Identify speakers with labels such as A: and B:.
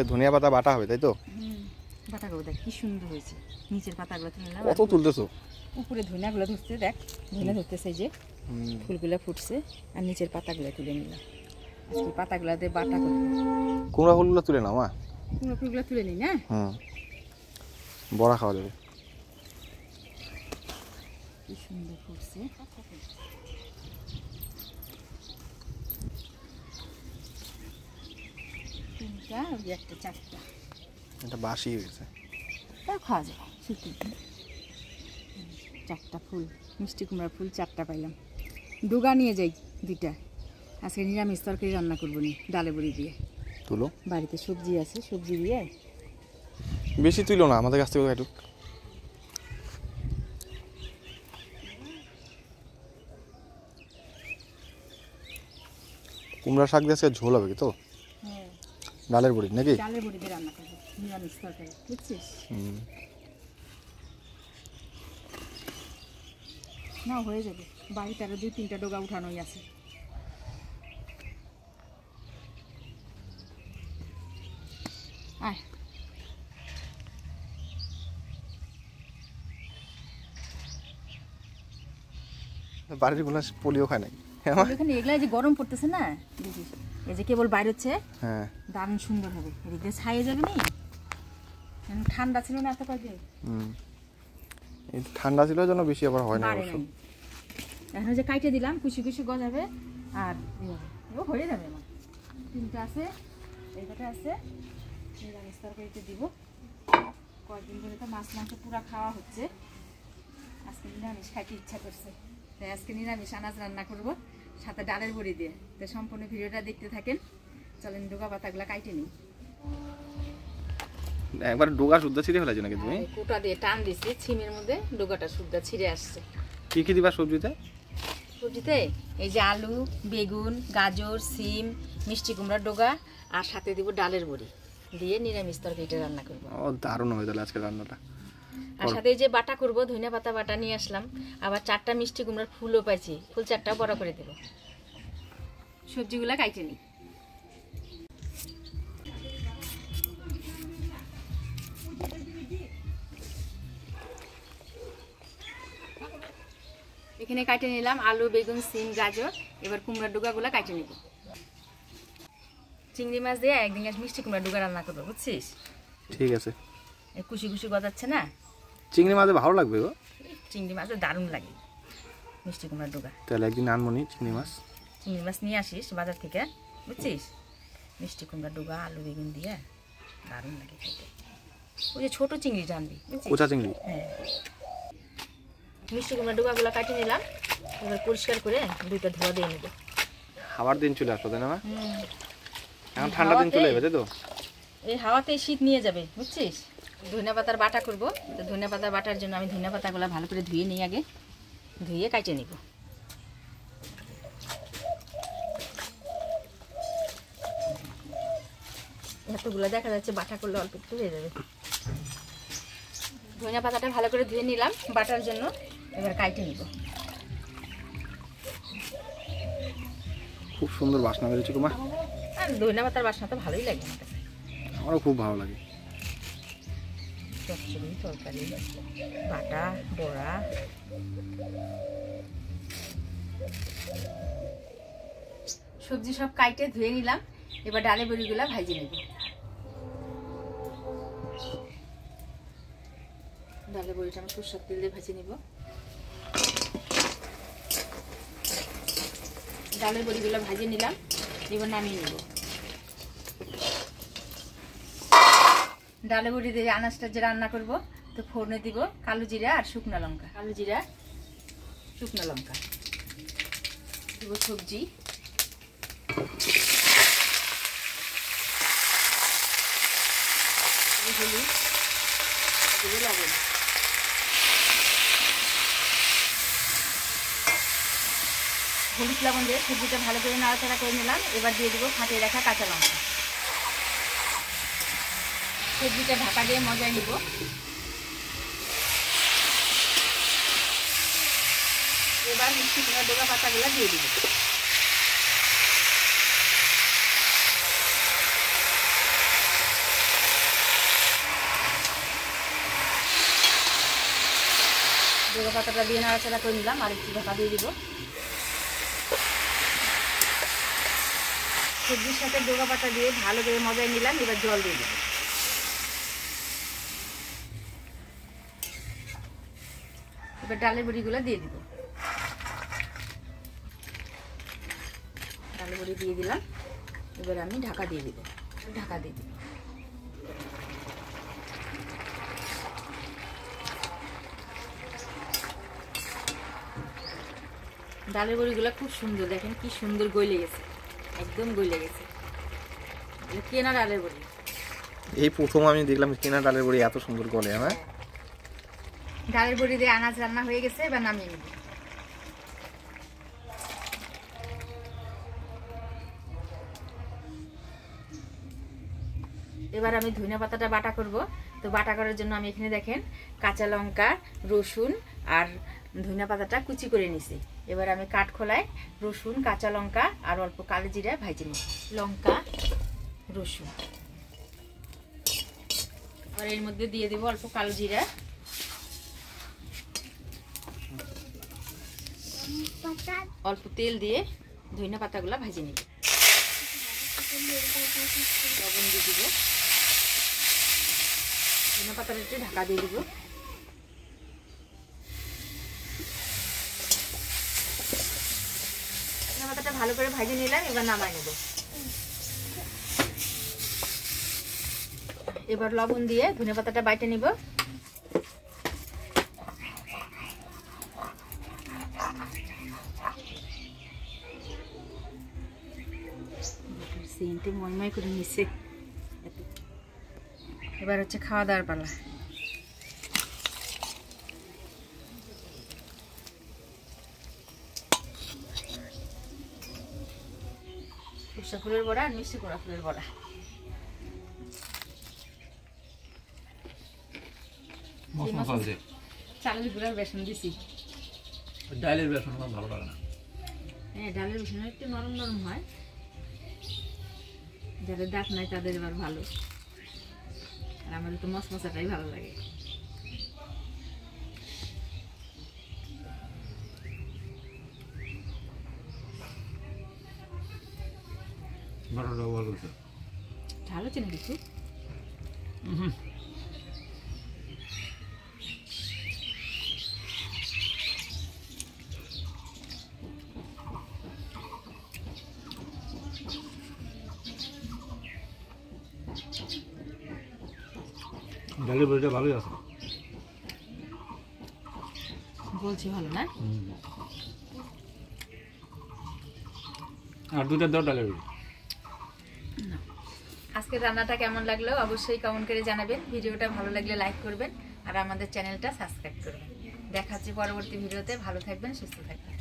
A: আজকে ধনিয়া পাতা বাটা হবে, তাই তো?
B: বাটা করবো। দেখ কি সুন্দর হয়েছে, নিচের পাতাগুলো তুলে নিলাম।
A: কত তুলতেছো?
B: উপরে ধনিয়াগুলো ধরছে, দেখ ধনিয়া ধরতেছে, যে ফুলগুলো ফুটছে, আর নিচের পাতাগুলো তুলে নিলাম। আজকে পাতাগুলো দিয়ে বাটা করবো।
A: কুমড়া ফুলগুলো তুলে নাও মা।
B: কুমড়ো ফুলগুলো তুলে নিই না?
A: বড়া খাওয়া যাবে।
B: কি সুন্দর ফুটছে। তিনটা, একটা, চারটা।
A: এটা বাসি হয়েছে,
B: তাও খাওয়া যাবে শীতের দিন। 4টা ফুল, মিষ্টি কুমড়ার ফুল 4টা পাইলাম। ডুগা নিয়ে যাই 2টা। আজকে নিরামিষ তরকারি রান্না করবো নি, ডালে বড়ি দিয়ে।
A: তুলো,
B: বাড়িতে সবজি আছে, সবজি দিয়ে।
A: বেশি তুলো না, আমাদের কাছ থেকে একটু। কুমড়া শাক দিয়ে আজকে ঝোল হবে কি তো? ডালের বড়ি নাকি?
B: ডালের বড়ি দিয়ে রান্না করবো নিরামিষ তরকারি, বুঝছিস? না হয়ে যাবে, বাড়িতে আরো 2-3টা ডোগা উঠানোই আছে। আয়
A: বাড়ির গুলা পোলিও খায় নাই
B: এখানে। এগুলা যে গরম পড়তেছে না, দেখিস এই যে কেবল বাইরে হচ্ছে,
A: হ্যাঁ
B: দারুণ সুন্দর হবে। এদিকে ছাইয়ে যাবে নি, ঠান্ডা ছিল না এত কয়েকদিন।
A: এই ঠান্ডা ছিল জন্য বেশি আবার হয় না অবশ্য।
B: এখন যে কাইটে দিলাম, কুচি কুচি গজাবে আর ও হয়ে যাবে। আমার 3টা আছে, এই কটা আছে। নিরামিষ তরকারিতে দিব। কয়েকদিন ধরে তো মাছ মাংস পুরা খাওয়া হচ্ছে, আজকে নিরামিষ খাইতে ইচ্ছা করছে, তাই আজকে নিরামিষ আনাজ রান্না করব, সাথে ডালের বড়ি দিয়ে। তো সম্পূর্ণ ভিডিওটা দেখতে থাকেন। চলেন ডোগা পাতাগুলা কাইটে নিই।
A: একবার ডোগা শুদ্ধ ছিঁড়ে ফেলেছো নাকি তুমি?
B: কোটা দিয়ে টান দিছি, ছিমের মধ্যে ডোগাটা শুদ্ধ ছিঁড়ে আসছে।
A: কি কি দিবা সবজিতে?
B: সবজিতে এই যে আলু, বেগুন, গাজর, সিম, মিষ্টি কুমড়ার ডোগা, আর সাথে দিব ডালের বড়ি দিয়ে নিরামিষ তরকারিটা রান্না করব।
A: ও দারুণ হবে তাহলে আজকে রান্নাটা।
B: আর সাথে এই যে বাটা করব, ধনিয়া পাতা বাটা নিয়ে আসলাম। আবার 4টা মিষ্টি কুমড়ার ফুলও পাইছি, ফুল 4টা বড় করে দেব। সবজিগুলা কাইটে নিই। এখানে কাটে নিলাম আলু, বেগুন, সিম, গাজর। এবার কুমড়ার ডুগাগুলো কাটে নিব। চিংড়ি মাছ দিয়ে একদিন মিষ্টি কুমড়ার ডুগা রান্না করবো, বুঝছিস?
A: ঠিক আছে।
B: এই কুচি কুচি গজাচ্ছে না,
A: চিংড়ি মাছ ভালো লাগবে গো।
B: চিংড়ি মাছও দারুণ লাগে মিষ্টি কুমড়ার ডুগা।
A: তাহলে একদিন আনমনি চিংড়ি মাছ।
B: চিংড়ি মাছ নিয়ে আসিস বাজার থেকে, বুঝছিস? মিষ্টি কুমড়ার ডুগা আলু বেগুন দিয়ে দারুণ লাগে খেতে। ওই যে ছোট চিংড়িটা আনবি,
A: কোচা চিংড়ি।
B: হ্যাঁ, মিষ্টি কুমড়ার ডুগাগুলো কাটিয়ে নিলাম। এবার পরিষ্কার করে 2টা ধোয়া দিয়ে নেব।
A: খাবার দিন চলে আসলো তাই না? এখন ঠান্ডা দিন চলে যাবে, তাই তো?
B: এই হাওয়াতে শীত নিয়ে যাবে, বুঝছিস? ধনিয়া পাতার বাটা করব, তো ধনিয়া পাতার বাটার জন্য আমি ধনিয়া পাতাগুলো ভালো করে ধুয়ে নিই, আগে ধুয়ে কাটে নিব। এতগুলো দেখা যাচ্ছে, বাটা করলে অল্প একটু হয়ে যাবে। ধনিয়া পাতাটা ভালো করে ধুয়ে নিলাম বাটার জন্য, এবার কাটে নিব।
A: খুব সুন্দর বাসনা বেরোচ্ছে কুমা।
B: আর ধনিয়া পাতার বাসনা তো ভালোই লাগে আমার কাছে।
A: আমারও খুব ভালো লাগে।
B: চচ্চড়ি, তরকারি, বাটা, বড়া। সবজি সব কাইটে ধুয়ে নিলাম, এবার ডালে বড়িগুলা ভাজি নেব। ডালে বড়িটা আমি সরষের তেল দিয়ে ভাজি নেব। ডালের বড়িগুলো ভাজি নিলাম, এবার নামিয়ে নেব। ডালে বড়ি দিয়ে আনাজটা যে রান্না করব, তো ফোড়নে দিব কালো জিরা আর শুকনো লঙ্কা। কালো জিরা, শুকনো লঙ্কা দিব, সবজি হলুদ, লবণ। হলুদ লবণ দিয়ে সবজিটা ভালো করে নাড়াচাড়া করে নিলাম। এবার দিয়ে দিব ফাটিয়ে রাখা কাঁচা লঙ্কা। সবজিটা ঢাকা দিয়ে মজায় নিব। এবার মিষ্টি কুমড়ার ডোগা পাতাগুলো দিয়ে দিব। ডোগা পাতাটা দিয়ে নাড়াচাড়া করে নিলাম, আর একটু ঢাকা দিয়ে দিব। সবজির সাথে ডোগা পাতা দিয়ে ভালো করে মজায় নিলাম। এবার জল দিয়ে দিব। এবার ডালের বড়িগুলো দিয়ে দিব। ডালের বড়ি দিয়ে দিলাম। এবার আমি ঢাকা দিয়ে দিব। ঢাকা দিয়ে দিব। ডালের বড়িগুলো খুব সুন্দর, দেখেন কি সুন্দর গলে গেছে, একদম গলে গেছে। কেনা ডালের বড়ি,
A: এই প্রথম আমি দেখলাম কেনা ডালের বড়ি এত সুন্দর গলে। হ্যাঁ,
B: ডালের বড়ি দিয়ে আনাজ রান্না হয়ে গেছে। এবার নামিয়ে নিব। এবার আমি ধনিয়া পাতাটা বাটা করব। তো বাটা করার জন্য আমি এখানে দেখেন কাঁচা লঙ্কা, রসুন আর ধনিয়া পাতাটা কুচি করে নিছি। এবার আমি কাঠখোলায় রসুন, কাঁচা লঙ্কা আর অল্প কালো জিরা ভাজে নিই। লঙ্কা, রসুন, আর এর মধ্যে দিয়ে দেবো অল্প কালো জিরা, অল্প তেল দিয়ে ধনিয়া পাতাগুলো ভাজে নিব। লবণ দিয়ে দিব। ধনিয়া পাতাটা একটু ঢাকা দিয়ে দিব। ধনিয়া পাতাটা ভালো করে ভাজে নিলাম। এবার নামাই নেব। এবার লবণ দিয়ে ধনিয়া পাতাটা বাইটে নিব। সেন্টে ময়ময় করে নিচ্ছে। এবার হচ্ছে খাওয়া দাওয়ার পালা। সরষে ফুলের বড়া আর মিষ্টি কুমড়া ফুলের বড়া। চালের গুঁড়ার বেসন দিছি।
C: ডালের বেসন আমার ভালো লাগে না।
B: হ্যাঁ, ডালের বেসন একটু নরম নরম হয়। যাদের দাঁত নাই তাদের এবার ভালো, আর আমাদের তো মশমশাটাই ভালো লাগে।
C: বড়টাও ভালো হচ্ছে।
B: ঝাল হচ্ছে না কিছু?
C: ডালের বড়িটা ভালোই আছে।
B: বলছি ভালো না?
C: আর দুটা দাও ডালের বড়ি।
B: আজকের রান্নাটা কেমন লাগলো অবশ্যই কমেন্ট করে জানাবেন। ভিডিওটা ভালো লাগলে লাইক করবেন আর আমাদের চ্যানেলটা সাবস্ক্রাইব করবেন। দেখা হচ্ছে পরবর্তী ভিডিওতে। ভালো থাকবেন, সুস্থ থাকবেন।